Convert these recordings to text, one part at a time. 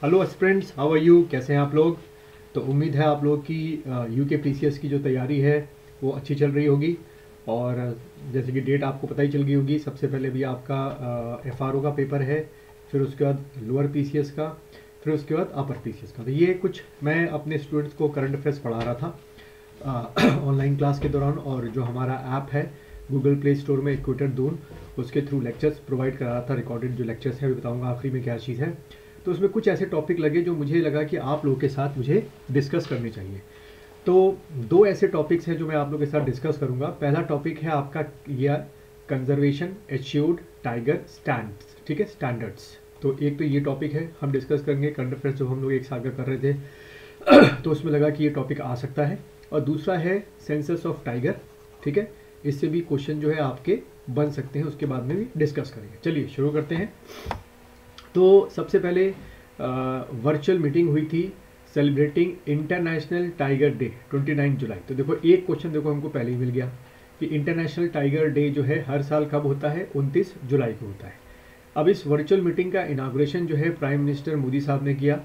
Hello students, how are you? कैसे हैं आप लोग? तो उम्मीद है आप लोग की यूके पीसीएस की जो तैयारी है वो अच्छी चल रही होगी। और जैसे कि डेट आपको पता ही चल गई होगी, सबसे पहले भी आपका एफआरओ का पेपर है, फिर उसके बाद लोअर पीसीएस का, फिर उसके बाद अपर पीसीएस का। तो ये कुछ मैं अपने स्टूडेंट्स को करंट अफेयर्स पढ़ा रहा था ऑनलाइन क्लास के दौरान, और जो हमारा ऐप है गूगल प्ले स्टोर में इक्वेटर दून, उसके थ्रू लेक्चर्स प्रोवाइड करा रहा था। रिकॉर्डेड जो लेक्चर्स है, बताऊंगा आखिरी में क्या चीज़ है। तो उसमें कुछ ऐसे टॉपिक लगे जो मुझे लगा कि आप लोगों के साथ मुझे डिस्कस करने चाहिए। तो दो ऐसे टॉपिक्स हैं जो मैं आप लोगों के साथ डिस्कस करूंगा। पहला टॉपिक है आपका ये कंजर्वेशन एश्योर्ड टाइगर स्टैंड्स, ठीक है, स्टैंडर्ड्स। तो एक तो ये टॉपिक है, हम डिस्कस करेंगे। करंट अफेयर्स जो हम लोग एक साथ कर रहे थे तो उसमें लगा कि ये टॉपिक आ सकता है। और दूसरा है सेंसस ऑफ टाइगर, ठीक है, इससे भी क्वेश्चन जो है आपके बन सकते हैं, उसके बाद में भी डिस्कस करेंगे। चलिए शुरू करते हैं। तो सबसे पहले वर्चुअल मीटिंग हुई थी सेलिब्रेटिंग इंटरनेशनल टाइगर डे 29 जुलाई। तो देखो एक क्वेश्चन देखो हमको पहले ही मिल गया कि इंटरनेशनल टाइगर डे जो है हर साल कब होता है? 29 जुलाई को होता है। अब इस वर्चुअल मीटिंग का इनाग्रेशन जो है प्राइम मिनिस्टर मोदी साहब ने किया,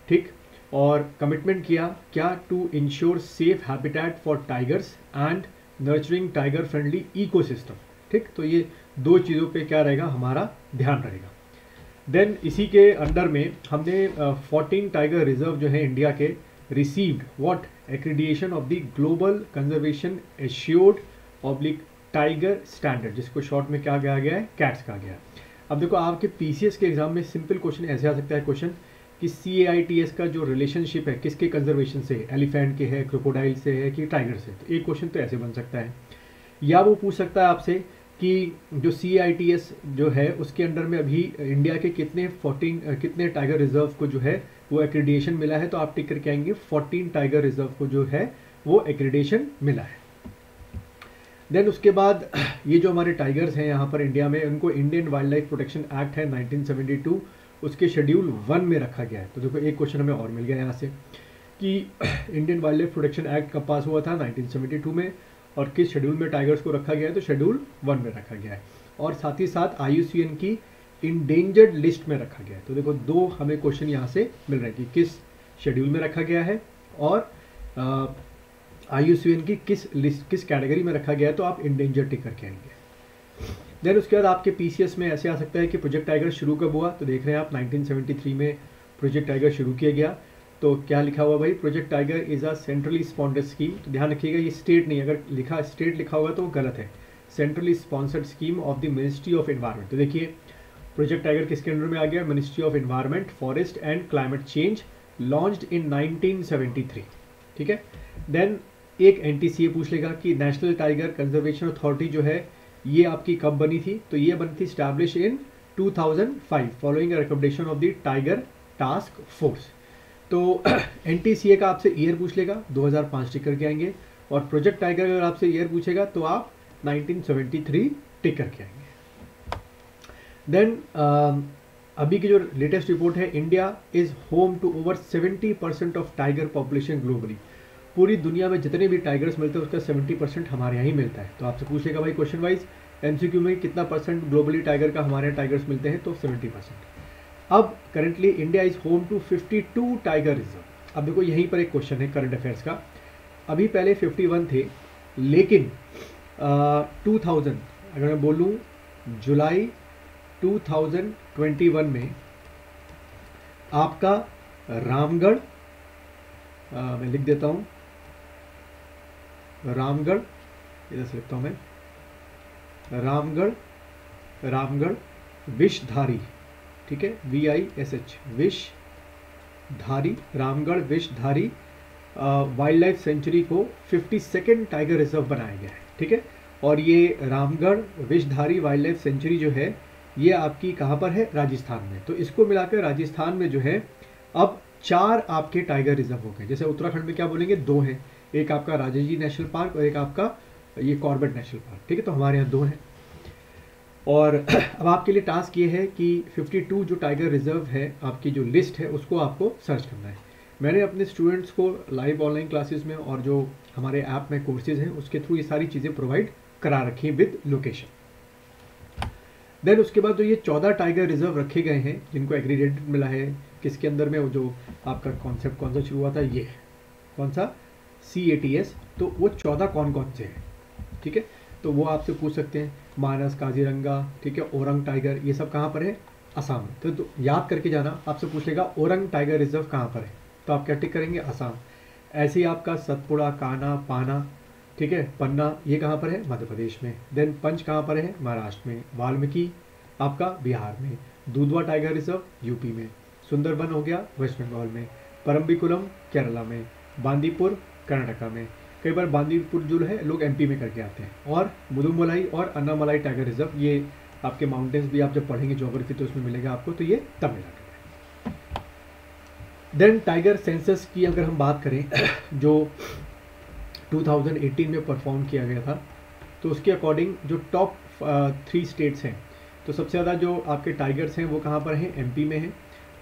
ठीक, और कमिटमेंट किया क्या? To ensure safe habitat for tigers and nurturing tiger friendly ecosystem, ठीक। तो ये दो चीज़ों पे क्या रहेगा, हमारा ध्यान रहेगा। देन इसी के अंडर में हमने 14 टाइगर रिजर्व जो है इंडिया के received what accreditation of the global conservation assured oblique tiger standard, जिसको शॉर्ट में क्या कहा गया है? कैट्स कहा गया है। अब देखो आपके पीसीएस के एग्जाम में सिंपल क्वेश्चन ऐसे आ सकता है क्वेश्चन कि CAITS का जो रिलेशनशिप है किसके कंजर्वेशन से, एलिफेंट के है, क्रोकोडाइल से है कि टाइगर से। तो एक क्वेश्चन तो ऐसे बन सकता है। या वो पूछ सकता है आपसे कि जो CITS जो है उसके अंडर में अभी इंडिया के कितने टाइगर रिजर्व को जो है वो एक्रीडिएशन मिला है। तो आप टिक करके आएंगे 14 टाइगर रिजर्व को जो है वो एक्रीडिएशन मिला है। देन उसके बाद ये जो हमारे टाइगर्स हैं यहाँ पर इंडिया में, उनको Indian wild life protection act है 1972, उसके शेड्यूल 1 में रखा गया है। तो देखो एक क्वेश्चन हमें और मिल गया यहाँ से कि Indian wild life protection act कब पास हुआ था? 1972 में। और किस शेड्यूल में टाइगर्स को रखा गया है? तो शेड्यूल 1 में रखा गया है। और साथ ही साथ IUCN की इंडेंजर्ड लिस्ट में रखा गया है। तो देखो दो हमें क्वेश्चन यहाँ से मिल रहे हैं कि किस शेड्यूल में रखा गया है और IUCN की किस कैटेगरी में रखा गया है। तो आप इंडेंजर्ड टिक करके आएंगे। देन उसके बाद आपके PCS में ऐसे आ सकता है कि प्रोजेक्ट टाइगर शुरू कब हुआ? तो देख रहे हैं आप 1973 में प्रोजेक्ट टाइगर शुरू किया गया। तो क्या लिखा हुआ भाई? Project tiger is a centrally sponsored scheme. तो ध्यान रखिएगा ये स्टेट नहीं, अगर लिखा स्टेट लिखा होगा तो वो गलत है। Centrally sponsored scheme of the ministry of environment. तो देखिए प्रोजेक्ट टाइगर किसके अंडर में आ गया? Ministry of environment, forest and climate change, launched in 1973, ठीक है। देन एक NTCA पूछ लेगा कि नेशनल टाइगर कंजर्वेशन अथॉरिटी जो है ये आपकी कब बनी थी? तो ये बनी थी establish in 2005 following recommendation of the tiger task force. तो NTCA का आपसे ईयर पूछ लेगा, 2005 टिक करके आएंगे। और प्रोजेक्ट टाइगर अगर आपसे ईयर पूछेगा तो आप 1973 टिक करके आएंगे। देन अभी की जो लेटेस्ट रिपोर्ट है, India is home to over 70% of tiger population globally. पूरी दुनिया में जितने भी टाइगर्स मिलते हैं उसका 70% हमारे यहाँ ही मिलता है। तो आपसे पूछेगा भाई क्वेश्चन वाइज MCQ में कितना परसेंट ग्लोबली टाइगर का हमारे यहाँ टाइगर्स मिलते हैं? तो 70%। अब currently India is home to 52 tiger reserve. अब देखो यहीं पर एक क्वेश्चन है करंट अफेयर्स का। अभी पहले 51 थे, लेकिन 2000 अगर मैं बोलूँ जुलाई 2021 में आपका रामगढ़, मैं लिख देता हूँ रामगढ़, इधर से लिखता हूँ मैं, रामगढ़ विषधारी, ठीक है, VISH Vishdhari, Ramgarh Vishdhari wild life sanctuary को 52nd टाइगर रिजर्व बनाया गया है, ठीक है। और ये Ramgarh Vishdhari wild life sanctuary जो है ये आपकी कहाँ पर है? राजस्थान में। तो इसको मिलाकर राजस्थान में जो है अब 4 आपके टाइगर रिजर्व हो गए। जैसे उत्तराखंड में क्या बोलेंगे? 2 हैं, एक आपका राजाजी नेशनल पार्क और एक आपका ये कॉर्बेट नेशनल पार्क, ठीक है। तो हमारे यहाँ 2 हैं। और अब आपके लिए टास्क ये है कि 52 जो टाइगर रिजर्व है आपकी जो लिस्ट है उसको आपको सर्च करना है। मैंने अपने स्टूडेंट्स को लाइव ऑनलाइन क्लासेस में और जो हमारे ऐप में कोर्सेज हैं उसके थ्रू ये सारी चीज़ें प्रोवाइड करा रखी हैं विद लोकेशन। देन उसके बाद जो ये 14 टाइगर रिजर्व रखे गए हैं जिनको एग्रीगेटेड मिला है, किसके अंदर में, जो आपका कॉन्सेप्ट कौन सा शुरू हुआ था, ये कौन सा CATS, तो वो 14 कौन कौन से हैं, ठीक है। तो वो आपसे पूछ सकते हैं, मानस, काजीरंगा, ठीक है, ओरंग टाइगर, ये सब कहाँ पर है, असम में। तो याद करके जाना, आपसे पूछ लेगा ओरंग टाइगर रिजर्व कहाँ पर है, तो आप क्या टिक करेंगे, असम। ऐसे ही आपका सतपुड़ा, कान्हा, पाना, ठीक है, पन्ना, ये कहाँ पर है, मध्य प्रदेश में। देन पंच कहाँ पर है, महाराष्ट्र में। वाल्मीकि आपका बिहार में। दूधवा टाइगर रिजर्व यूपी में। सुंदरबन हो गया वेस्ट बंगाल में। परम्बिकुलम केरला में। बांदीपुर कर्नाटका में। कई बार बांदीपुर जो है लोग MP में करके आते हैं। और मुदुमलाई और अन्नामलाई टाइगर रिजर्व, ये आपके माउंटेन्स भी आप जब पढ़ेंगे ज्योग्राफी तो उसमें मिलेगा आपको, तो ये तमिलनाडु में। देन टाइगर सेंसस की अगर हम बात करें जो 2018 में परफॉर्म किया गया था, तो उसके अकॉर्डिंग जो टॉप 3 स्टेट्स हैं, तो सबसे ज़्यादा जो आपके टाइगर्स हैं वो कहाँ पर हैं, MP में हैं।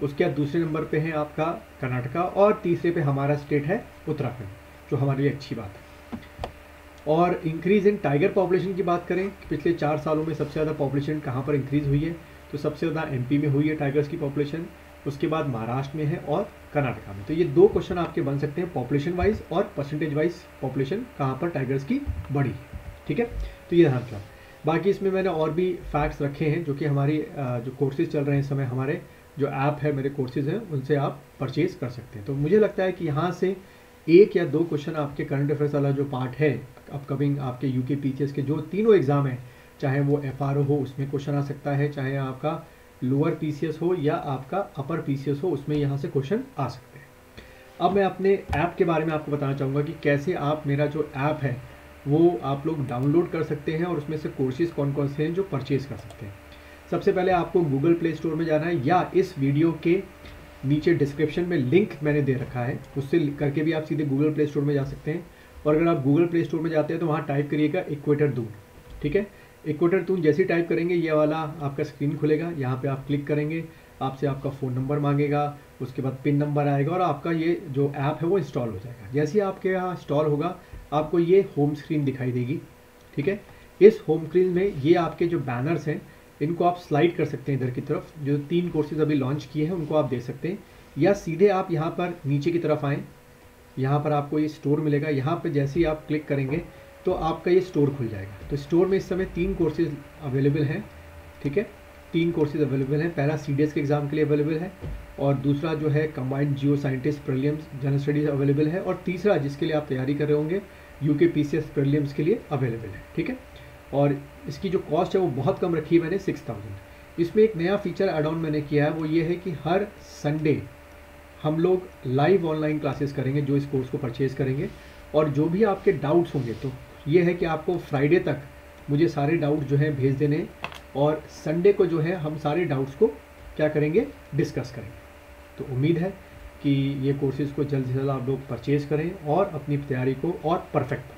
उसके बाद दूसरे नंबर पे है आपका कर्नाटका, और तीसरे पे हमारा स्टेट है उत्तराखंड, जो हमारे लिए अच्छी बात है। और इंक्रीज़ इन टाइगर पॉपुलेशन की बात करें, पिछले 4 सालों में सबसे ज़्यादा पॉपुलेशन कहाँ पर इंक्रीज़ हुई है, तो सबसे ज़्यादा MP में हुई है टाइगर्स की पॉपुलेशन, उसके बाद महाराष्ट्र में है और कर्नाटका में। तो ये 2 क्वेश्चन आपके बन सकते हैं, पॉपुलेशन वाइज और परसेंटेज वाइज पॉपुलेशन कहाँ पर टाइगर्स की बढ़ी है, ठीक है। तो ये ध्यान रखना। बाकी इसमें मैंने और भी फैक्ट्स रखे हैं जो कि हमारी जो कोर्सेज चल रहे हैं इस समय, हमारे जो ऐप है, मेरे कोर्सेज हैं, उनसे आप परचेज कर सकते हैं। तो मुझे लगता है कि यहाँ से 1 या 2 क्वेश्चन आपके करंट अफेयर्स वाला जो पार्ट है अपकमिंग आपके यूके PCS के जो तीनों एग्जाम हैं, चाहे वो FRO हो उसमें क्वेश्चन आ सकता है, चाहे आपका लोअर PCS हो या आपका अपर PCS हो, उसमें यहाँ से क्वेश्चन आ सकते हैं। अब मैं अपने ऐप के बारे में आपको बताना चाहूँगा कि कैसे आप मेरा जो ऐप है वो आप लोग डाउनलोड कर सकते हैं और उसमें से कोर्सेज कौन कौन से हैं जो परचेज़ कर सकते हैं। सबसे पहले आपको गूगल प्ले स्टोर में जाना है, या इस वीडियो के नीचे डिस्क्रिप्शन में लिंक मैंने दे रखा है, उससे करके भी आप सीधे गूगल प्ले स्टोर में जा सकते हैं। और अगर आप गूगल प्ले स्टोर में जाते हैं तो वहाँ टाइप करिएगा इक्वेटर दून, ठीक है। इक्वेटर दून जैसे ही टाइप करेंगे ये वाला आपका स्क्रीन खुलेगा, यहाँ पे आप क्लिक करेंगे, आपसे आपका फ़ोन नंबर मांगेगा, उसके बाद पिन नंबर आएगा और आपका ये जो ऐप है वो इंस्टॉल हो जाएगा। जैसे ही आपके यहाँ इंस्टॉल होगा आपको ये होम स्क्रीन दिखाई देगी, ठीक है। इस होम स्क्रीन में ये आपके जो बैनर्स हैं इनको आप स्लाइड कर सकते हैं इधर की तरफ, जो 3 कोर्सेज अभी लॉन्च किए हैं उनको आप देख सकते हैं, या सीधे आप यहाँ पर नीचे की तरफ आएँ, यहाँ पर आपको ये स्टोर मिलेगा, यहाँ पर जैसे ही आप क्लिक करेंगे तो आपका ये स्टोर खुल जाएगा। तो स्टोर में इस समय 3 कोर्सेज अवेलेबल हैं, ठीक है, 3 कोर्सेज अवेलेबल हैं। पहला CDS के एग्ज़ाम के लिए अवेलेबल है, और दूसरा जो है कंबाइंड जियो scientist prelims general studies available है, और तीसरा जिसके लिए आप तैयारी कर रहे होंगे यूके PCS प्रीलिम्स के लिए अवेलेबल है, ठीक है। और इसकी जो कॉस्ट है वो बहुत कम रखी है मैंने, 6000। इसमें एक नया फीचर ऐड ऑन मैंने किया है, वो ये है कि हर संडे हम लोग लाइव ऑनलाइन क्लासेस करेंगे जो इस कोर्स को परचेज़ करेंगे, और जो भी आपके डाउट्स होंगे तो ये है कि आपको फ्राइडे तक मुझे सारे डाउट्स जो हैं भेज देने, और संडे को जो है हम सारे डाउट्स को क्या करेंगे, डिस्कस करेंगे। तो उम्मीद है कि ये कोर्सेज़ को जल्द से जल्द आप लोग परचेज़ करें और अपनी तैयारी को और परफेक्ट